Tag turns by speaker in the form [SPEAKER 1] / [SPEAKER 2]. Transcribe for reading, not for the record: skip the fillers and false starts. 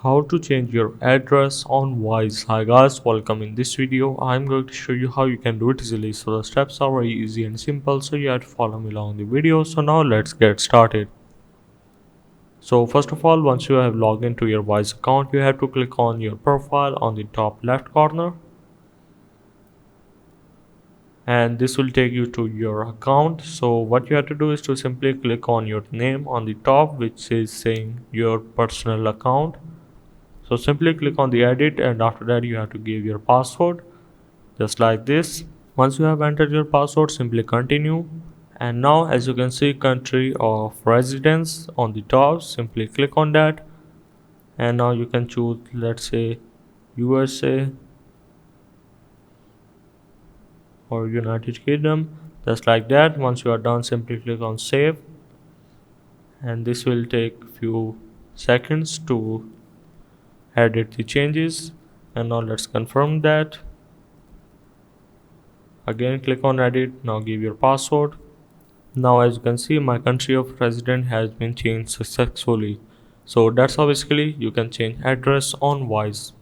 [SPEAKER 1] How to change your address on Wise. Hi guys, welcome. In this video I'm going to show you how you can do it easily. So the steps are very easy and simple, so you have to follow me along the video. So now let's get started. So first of all, once you have logged into your Wise account, you have to click on your profile on the top left corner, and this will take you to your account. So what you have to do is to simply click on your name on the top, which is saying your personal account. So simply click on the edit, and after that you have to give your password just like this. Once you have entered your password, simply continue. And now as you can see, country of residence on the top, simply click on that. And now you can choose, let's say, USA or United Kingdom, just like that. Once you are done, simply click on save, and this will take few seconds to edit the changes. And now let's confirm that. Again click on edit. Now give your password. Now as you can see, my country of residence has been changed successfully. So that's how basically you can change address on Wise.